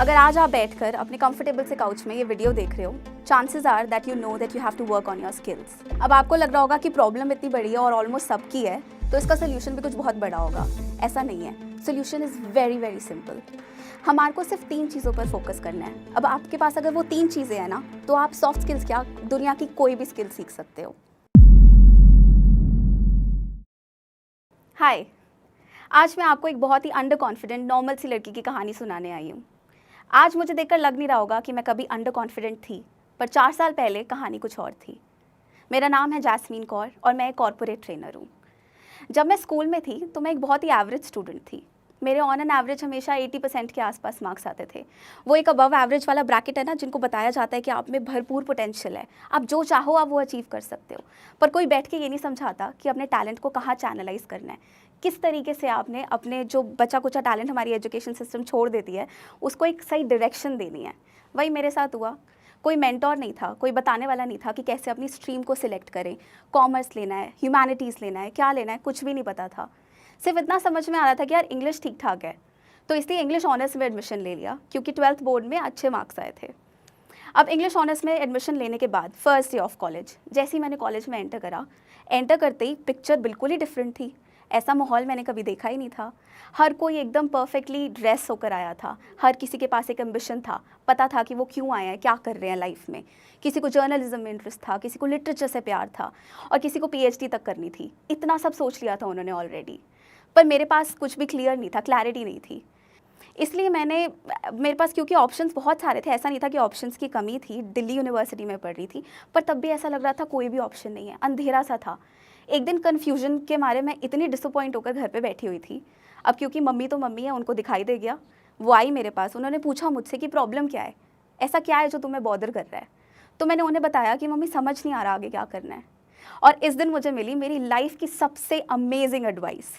अगर आज आप बैठकर अपने कंफर्टेबल से काउच में ये वीडियो देख रहे हो, chances are that you know that you have to work on your skills. अब आपको लग रहा होगा कि प्रॉब्लम इतनी बड़ी है और ऑलमोस्ट सबकी है, तो इसका सोल्यूशन भी कुछ बहुत बड़ा होगा। ऐसा नहीं है, solution is very very simple. हमारे को सिर्फ 3 चीज़ों पर फोकस करना है। अब आपके पास अगर वो 3 चीज़ें हैं ना, तो आप सॉफ्ट स्किल्स क्या, दुनिया की कोई भी स्किल सीख सकते हो। हाय, आज मैं आपको एक बहुत ही अंडर कॉन्फिडेंट नॉर्मल सी लड़की की कहानी सुनाने आई हूँ। आज मुझे देखकर लग नहीं रहा होगा कि मैं कभी अंडर कॉन्फिडेंट थी, पर 4 साल पहले कहानी कुछ और थी। मेरा नाम है जैस्मीन कौर और मैं एक कॉर्पोरेट ट्रेनर हूँ। जब मैं स्कूल में थी तो मैं एक बहुत ही एवरेज स्टूडेंट थी। मेरे ऑन एन एवरेज हमेशा 80% के आसपास मार्क्स आते थे। वो एक अबव एवरेज वाला ब्रैकेट है ना, जिनको बताया जाता है कि आप में भरपूर पोटेंशियल है, आप जो चाहो आप वो अचीव कर सकते हो। पर कोई बैठ के ये नहीं समझाता कि अपने टैलेंट को कहाँ चैनलाइज करना है, किस तरीके से आपने अपने जो बचा कुचा टैलेंट हमारी एजुकेशन सिस्टम छोड़ देती है उसको एक सही डायरेक्शन देनी है। वही मेरे साथ हुआ। कोई मेंटोर नहीं था, कोई बताने वाला नहीं था कि कैसे अपनी स्ट्रीम को सिलेक्ट करें, कॉमर्स लेना है, ह्यूमैनिटीज़ लेना है, क्या लेना है, कुछ भी नहीं पता था। सिर्फ इतना समझ में आ रहा था कि यार इंग्लिश ठीक ठाक है, तो इसलिए इंग्लिश ऑनर्स में एडमिशन ले लिया क्योंकि 12th बोर्ड में अच्छे मार्क्स आए थे। अब इंग्लिश ऑनर्स में एडमिशन लेने के बाद फर्स्ट डे ऑफ कॉलेज, जैसे ही मैंने कॉलेज में एंटर करा, एंटर करते ही पिक्चर बिल्कुल ही डिफरेंट थी। ऐसा माहौल मैंने कभी देखा ही नहीं था। हर कोई एकदम परफेक्टली ड्रेस होकर आया था, हर किसी के पास एक एम्बिशन था, पता था कि वो क्यों आए हैं, क्या कर रहे हैं लाइफ में। किसी को जर्नलिज्म में इंटरेस्ट था, किसी को लिटरेचर से प्यार था और किसी को PhD तक करनी थी। इतना सब सोच लिया था उन्होंने ऑलरेडी, पर मेरे पास कुछ भी क्लियर नहीं था, क्लैरिटी नहीं थी। इसलिए मेरे पास क्योंकि ऑप्शंस बहुत सारे थे, ऐसा नहीं था कि ऑप्शंस की कमी थी। दिल्ली यूनिवर्सिटी में पढ़ रही थी, पर तब भी ऐसा लग रहा था कोई भी ऑप्शन नहीं है, अंधेरा सा था। एक दिन कन्फ्यूजन के मारे मैं इतनी डिसअपॉइंट होकर घर पे बैठी हुई थी। अब क्योंकि मम्मी तो मम्मी है, उनको दिखाई दे गया। वो आई मेरे पास, उन्होंने पूछा मुझसे कि प्रॉब्लम क्या है, ऐसा क्या है जो तुम्हें बॉदर कर रहा है। तो मैंने उन्हें बताया कि मम्मी समझ नहीं आ रहा आगे क्या करना है। और इस दिन मुझे मिली मेरी लाइफ की सबसे अमेजिंग एडवाइस।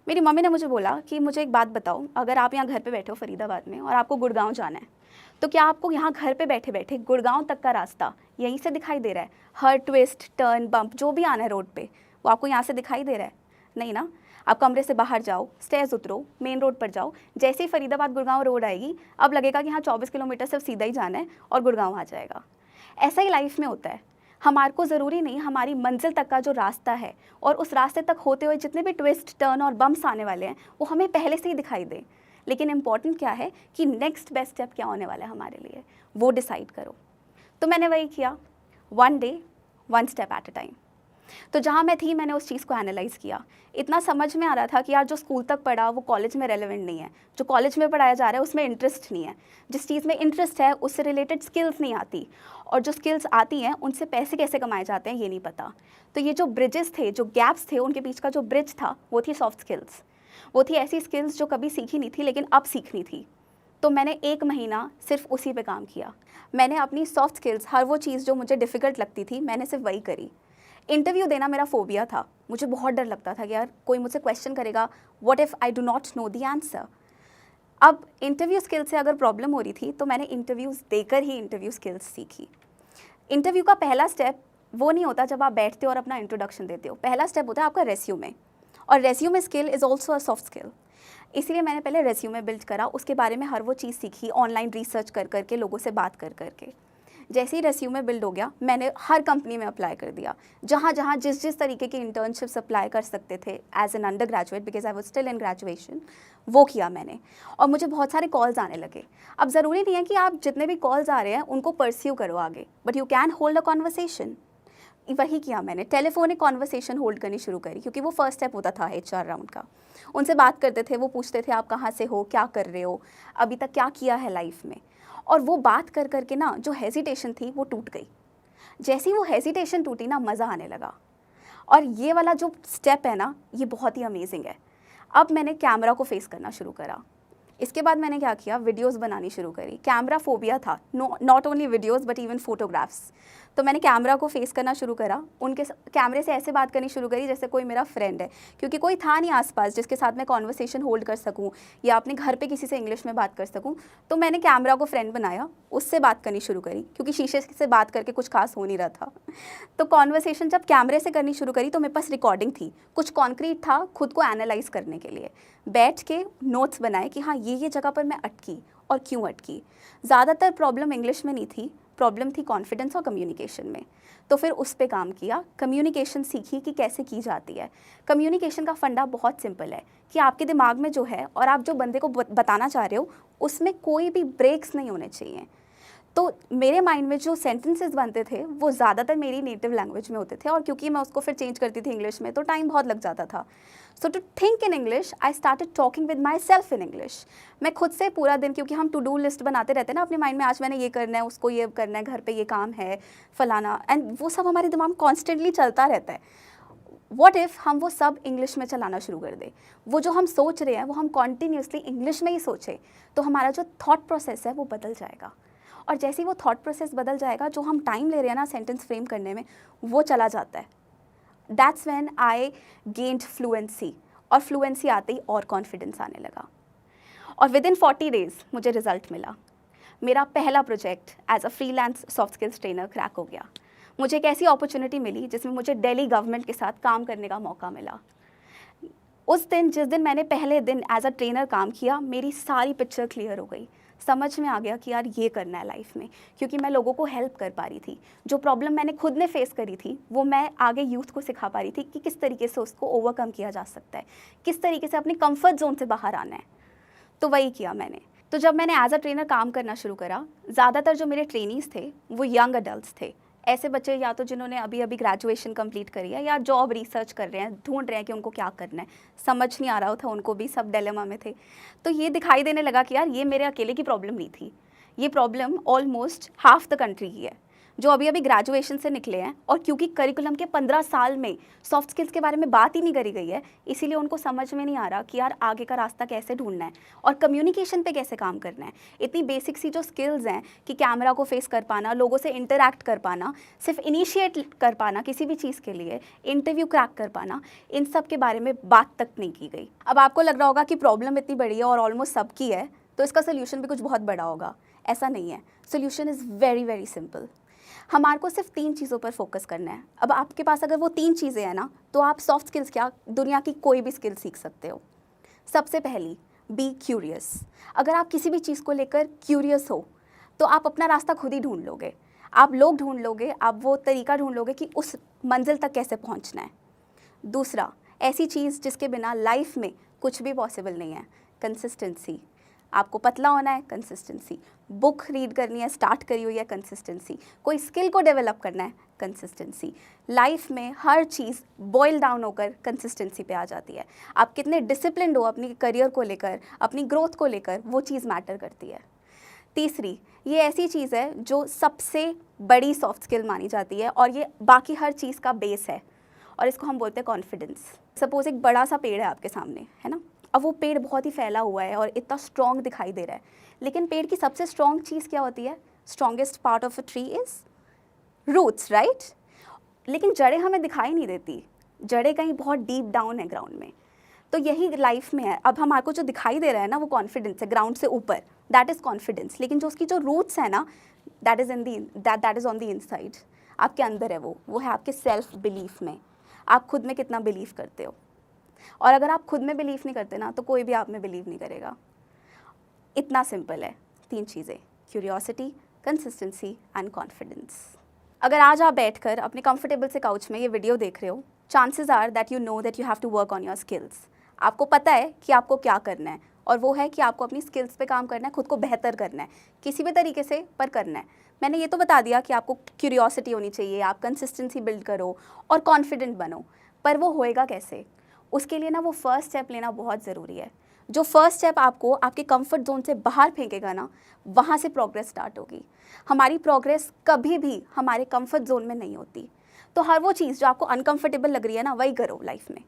मेरी मम्मी ने मुझे बोला कि मुझे एक बात बताओ, अगर आप यहाँ घर पे बैठे हो फरीदाबाद में और आपको गुड़गांव जाना है, तो क्या आपको यहाँ घर पे बैठे बैठे गुड़गांव तक का रास्ता यहीं से दिखाई दे रहा है? हर ट्विस्ट, टर्न, बम्प जो भी आना है रोड पे, वो आपको यहाँ से दिखाई दे रहा है? नहीं ना। आप कमरे से बाहर जाओ, स्टेयर्स उतरो, मेन रोड पर जाओ, जैसे ही फरीदाबाद गुड़गांव रोड आएगी, अब लगेगा कि हाँ 24 किलोमीटर सिर्फ सीधा ही जाना है और गुड़गांव आ जाएगा। ऐसा ही लाइफ में होता है। हमारे को ज़रूरी नहीं हमारी मंजिल तक का जो रास्ता है और उस रास्ते तक होते हुए जितने भी ट्विस्ट, टर्न और बम्प्स आने वाले हैं वो हमें पहले से ही दिखाई दे। लेकिन इम्पॉर्टेंट क्या है कि नेक्स्ट बेस्ट स्टेप क्या होने वाला है हमारे लिए, वो डिसाइड करो। तो मैंने वही किया, 1 day 1 step at a time. तो जहाँ मैं थी मैंने उस चीज़ को एनालाइज़ किया। इतना समझ में आ रहा था कि यार जो स्कूल तक पढ़ा वो कॉलेज में रेलेवेंट नहीं है, जो कॉलेज में पढ़ाया जा रहा है उसमें इंटरेस्ट नहीं है, जिस चीज़ में इंटरेस्ट है उससे रिलेटेड स्किल्स नहीं आती, और जो स्किल्स आती हैं उनसे पैसे कैसे कमाए जाते हैं ये नहीं पता। तो ये जो ब्रिजेस थे, जो गैप्स थे, उनके बीच का जो ब्रिज था वो थी सॉफ्ट स्किल्स। वो थी ऐसी स्किल्स जो कभी सीखी नहीं थी लेकिन अब सीखनी थी। तो मैंने 1 महीना सिर्फ उसी पे काम किया। मैंने अपनी सॉफ्ट स्किल्स, हर वो चीज़ जो मुझे डिफ़िकल्ट लगती थी, मैंने सिर्फ वही करी। इंटरव्यू देना मेरा फोबिया था, मुझे बहुत डर लगता था कि यार कोई मुझसे क्वेश्चन करेगा, what if I do not know the answer. अब इंटरव्यू स्किल से अगर प्रॉब्लम हो रही थी तो मैंने इंटरव्यूज़ देकर ही इंटरव्यू स्किल्स सीखी। इंटरव्यू का पहला स्टेप वो नहीं होता जब आप बैठते हो और अपना इंट्रोडक्शन देते हो, पहला स्टेप होता है आपका रेज्यूमे, और resume skill is also a soft skill. इसलिए मैंने पहले रेज्यूमे बिल्ड करा, उसके बारे में हर वो चीज़ सीखी, ऑनलाइन रिसर्च कर करके, लोगों से बात कर करके। जैसे ही रेज्यूमे बिल्ड हो गया, मैंने हर कंपनी में अप्लाई कर दिया, जहाँ जहाँ जिस तरीके की इंटर्नशिप्स अप्लाई कर सकते थे as an undergraduate, because I was still in graduation, वो किया मैंने। और मुझे बहुत सारे कॉल्स आने लगे। अब ज़रूरी नहीं है कि आप जितने भी कॉल्स आ रहे हैं उनको परस्यू करो आगे, but you can hold a conversation. वही किया मैंने, टेलीफोनिक कॉन्वर्सेशन होल्ड करनी शुरू करी, क्योंकि वो फर्स्ट स्टेप होता था HR राउंड का। उनसे बात करते थे, वो पूछते थे आप कहाँ से हो, क्या कर रहे हो, अभी तक क्या किया है लाइफ में। और वो बात कर करके ना जो हेजिटेशन थी वो टूट गई। जैसे ही वो हेजिटेशन टूटी ना, मज़ा आने लगा। और ये वाला जो स्टेप है ना, ये बहुत ही अमेजिंग है। अब मैंने कैमरा को फेस करना शुरू करा। इसके बाद मैंने क्या किया, वीडियोस बनानी शुरू करी। कैमरा फोबिया था, not only videos but even photographs. तो मैंने कैमरा को फेस करना शुरू करा, उनके कैमरे से ऐसे बात करनी शुरू करी जैसे कोई मेरा फ्रेंड है, क्योंकि कोई था नहीं आसपास जिसके साथ मैं कॉन्वर्सेशन होल्ड कर सकूं या अपने घर पे किसी से इंग्लिश में बात कर सकूं। तो मैंने कैमरा को फ्रेंड बनाया, उससे बात करनी शुरू करी, क्योंकि शीशे से बात करके कुछ खास हो नहीं रहा था। तो कॉन्वर्सेशन जब कैमरे से करनी शुरू करी तो मेरे पास रिकॉर्डिंग थी, कुछ कॉन्क्रीट था खुद को एनालाइज करने के लिए। बैठ के नोट्स बनाए कि हाँ ये जगह पर मैं अटकी और क्यों अटकी। ज़्यादातर प्रॉब्लम इंग्लिश में नहीं थी, प्रॉब्लम थी कॉन्फिडेंस और कम्युनिकेशन में। तो फिर उस पे काम किया, कम्युनिकेशन सीखी कि कैसे की जाती है। कम्युनिकेशन का फंडा बहुत सिंपल है कि आपके दिमाग में जो है और आप जो बंदे को बताना चाह रहे हो उसमें कोई भी ब्रेक्स नहीं होने चाहिए। तो मेरे माइंड में जो सेंटेंसेस बनते थे वो ज़्यादातर मेरी नेटिव लैंग्वेज में होते थे, और क्योंकि मैं उसको फिर चेंज करती थी इंग्लिश में तो टाइम बहुत लग जाता था। So to think in English I started talking with myself in English. मैं खुद से पूरा दिन, क्योंकि हम टू डू लिस्ट बनाते रहते हैं ना अपने माइंड में, आज मैंने ये करना है, उसको ये करना है, घर पे ये काम है, फलाना, एंड वो सब हमारे दिमाग में कॉन्स्टेंटली चलता रहता है। व्हाट इफ़ हम वो सब इंग्लिश में चलाना शुरू कर दें, वो जो हम सोच रहे हैं वो हम कॉन्टीन्यूसली इंग्लिश में ही सोचें, तो हमारा जो थॉट प्रोसेस है वो बदल जाएगा। और जैसे ही वो थॉट प्रोसेस बदल जाएगा, जो हम टाइम ले रहे हैं ना सेंटेंस फ्रेम करने में, वो चला जाता है। That's when I gained fluency, और फ्लुएंसी आते ही और कॉन्फिडेंस आने लगा। और विद इन 40 डेज़ मुझे रिजल्ट मिला। मेरा पहला project as a freelance soft skills trainer crack हो गया। मुझे एक ऐसी अपॉर्चुनिटी मिली जिसमें मुझे दिल्ली गवर्नमेंट के साथ काम करने का मौका मिला। उस दिन, जिस दिन मैंने पहले दिन एज अ ट्रेनर काम किया, मेरी सारी पिक्चर क्लियर हो गई। समझ में आ गया कि यार ये करना है लाइफ में, क्योंकि मैं लोगों को हेल्प कर पा रही थी। जो प्रॉब्लम मैंने खुद ने फेस करी थी वो मैं आगे यूथ को सिखा पा रही थी कि किस तरीके से उसको ओवरकम किया जा सकता है, किस तरीके से अपनी कंफर्ट जोन से बाहर आना है। तो वही किया मैंने। तो जब मैंने एज अ ट्रेनर काम करना शुरू करा, ज़्यादातर जो मेरे ट्रेनीज़ थे वो यंग अडल्ट थे। ऐसे बच्चे या तो जिन्होंने अभी अभी ग्रेजुएशन कंप्लीट करी है या जॉब रिसर्च कर रहे हैं, ढूंढ रहे हैं कि उनको क्या करना है, समझ नहीं आ रहा था उनको भी, सब डिलेमा में थे। तो ये दिखाई देने लगा कि यार ये मेरे अकेले की प्रॉब्लम नहीं थी, ये problem almost half the country की है, जो अभी अभी ग्रेजुएशन से निकले हैं। और क्योंकि करिकुलम के 15 साल में सॉफ्ट स्किल्स के बारे में बात ही नहीं करी गई है, इसीलिए उनको समझ में नहीं आ रहा कि यार आगे का रास्ता कैसे ढूंढना है और कम्युनिकेशन पे कैसे काम करना है। इतनी बेसिक सी जो स्किल्स हैं कि कैमरा को फेस कर पाना, लोगों से इंटरैक्ट कर पाना, सिर्फ इनिशिएट कर पाना किसी भी चीज़ के लिए, इंटरव्यू क्रैक कर पाना, इन सब के बारे में बात तक नहीं की गई। अब आपको लग रहा होगा कि प्रॉब्लम इतनी बड़ी है और ऑलमोस्ट सबकी है, तो इसका सोल्यूशन भी कुछ बहुत बड़ा होगा। ऐसा नहीं है। Solution is very very simple. हमारे को सिर्फ 3 चीज़ों पर फोकस करना है। अब आपके पास अगर वो 3 चीज़ें हैं ना, तो आप सॉफ्ट स्किल्स क्या, दुनिया की कोई भी स्किल सीख सकते हो। सबसे पहली, बी क्यूरियस। अगर आप किसी भी चीज़ को लेकर क्यूरियस हो तो आप अपना रास्ता खुद ही ढूंढ लोगे, आप लोग ढूंढ लोगे, आप वो तरीका ढूंढ लोगे कि उस मंजिल तक कैसे पहुंचना है। दूसरा, ऐसी चीज़ जिसके बिना लाइफ में कुछ भी पॉसिबल नहीं है, कंसिस्टेंसी। आपको पतला होना है, कंसिस्टेंसी। बुक रीड करनी है, स्टार्ट करी हुई है, कंसिस्टेंसी। कोई स्किल को डेवलप करना है, कंसिस्टेंसी। लाइफ में हर चीज़ बॉयल डाउन होकर कंसिस्टेंसी पे आ जाती है। आप कितने डिसिप्लिन्ड हो अपनी करियर को लेकर, अपनी ग्रोथ को लेकर, वो चीज़ मैटर करती है। तीसरी, ये ऐसी चीज़ है जो सबसे बड़ी सॉफ्ट स्किल मानी जाती है और ये बाकी हर चीज़ का बेस है, और इसको हम बोलते हैं कॉन्फिडेंस। सपोज एक बड़ा सा पेड़ है आपके सामने, है ना। अब वो पेड़ बहुत ही फैला हुआ है और इतना स्ट्रॉन्ग दिखाई दे रहा है, लेकिन पेड़ की सबसे स्ट्रॉन्ग चीज़ क्या होती है? Strongest part of a tree is roots, right. लेकिन जड़ें हमें दिखाई नहीं देती, जड़ें कहीं बहुत डीप डाउन है ग्राउंड में। तो यही लाइफ में है। अब हमारे को जो दिखाई दे रहा है ना वो कॉन्फिडेंस है, ग्राउंड से ऊपर, दैट इज़ कॉन्फिडेंस। लेकिन जो उसकी जो रूट्स है ना, that is on the inside, आपके अंदर है। वो है आपके सेल्फ बिलीफ में। आप खुद में कितना बिलीव करते हो, और अगर आप खुद में बिलीव नहीं करते ना तो कोई भी आप में बिलीव नहीं करेगा। इतना सिंपल है। 3 चीज़ें, क्यूरियोसिटी, कंसिस्टेंसी एंड कॉन्फिडेंस। अगर आज आप बैठकर अपने कंफर्टेबल से काउच में ये वीडियो देख रहे हो, chances are that you know that you have to work on your skills. आपको पता है कि आपको क्या करना है, और वो है कि आपको अपनी स्किल्स पे काम करना है, खुद को बेहतर करना है, किसी भी तरीके से पर करना है। मैंने ये तो बता दिया कि आपको क्यूरियोसिटी होनी चाहिए, आप कंसिस्टेंसी बिल्ड करो और कॉन्फिडेंट बनो, पर वो होएगा कैसे? उसके लिए ना वो फर्स्ट स्टेप लेना बहुत ज़रूरी है। जो फर्स्ट स्टेप आपको आपके कंफर्ट जोन से बाहर फेंकेगा ना, वहाँ से प्रोग्रेस स्टार्ट होगी। हमारी प्रोग्रेस कभी भी हमारे कंफर्ट जोन में नहीं होती। तो हर वो चीज़ जो आपको अनकंफर्टेबल लग रही है ना, वही करो लाइफ में।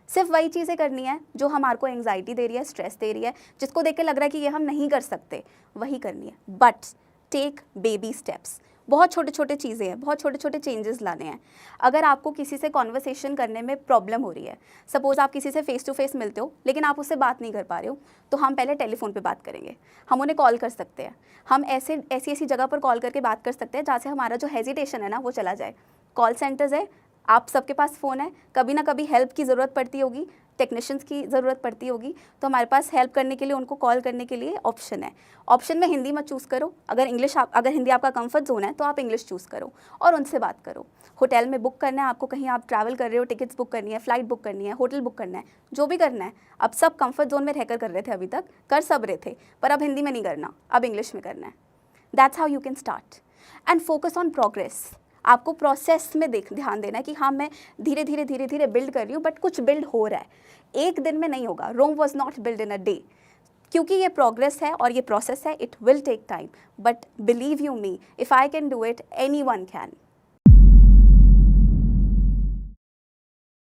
सिर्फ वही चीज़ें करनी है जो हमारे को एंग्जाइटी दे रही है, स्ट्रेस दे रही है, जिसको देख के लग रहा है कि ये हम नहीं कर सकते, वही करनी है। But take baby steps. बहुत छोटे छोटे चीज़ें हैं, बहुत छोटे छोटे चेंजेस लाने हैं। अगर आपको किसी से कॉन्वर्सेशन करने में प्रॉब्लम हो रही है, सपोज़ आप किसी से फेस टू फेस मिलते हो लेकिन आप उससे बात नहीं कर पा रहे हो, तो हम पहले टेलीफोन पे बात करेंगे। हम उन्हें कॉल कर सकते हैं, हम ऐसी जगह पर कॉल करके बात कर सकते हैं जहाँ से हमारा जो हेजिटेशन है ना वो चला जाए। कॉल सेंटर्स है, आप सबके पास फ़ोन है, कभी ना कभी हेल्प की ज़रूरत पड़ती होगी, टेक्नीशियंस की ज़रूरत पड़ती होगी, तो हमारे पास हेल्प करने के लिए, उनको कॉल करने के लिए ऑप्शन है। ऑप्शन में हिंदी मत चूज़ करो, अगर हिंदी आपका कंफर्ट जोन है तो आप इंग्लिश चूज़ करो और उनसे बात करो। होटल में बुक करना है आपको, कहीं आप ट्रैवल कर रहे हो, टिकट्स बुक करनी है, फ़्लाइट बुक करनी है, होटल बुक करना है, जो भी करना है। अब सब कंफर्ट जोन में रहकर कर रहे थे, अभी तक कर सब रहे थे, पर अब हिंदी में नहीं करना, अब इंग्लिश में करना है। That's how you can start and focus on progress. आपको प्रोसेस में ध्यान देना है कि हाँ, मैं धीरे धीरे बिल्ड कर रही हूँ, बट कुछ बिल्ड हो रहा है। एक दिन में नहीं होगा, Rome was not build in a day, क्योंकि ये प्रोग्रेस है और ये प्रोसेस है। It will take time, but believe you me, if I can do it, anyone can.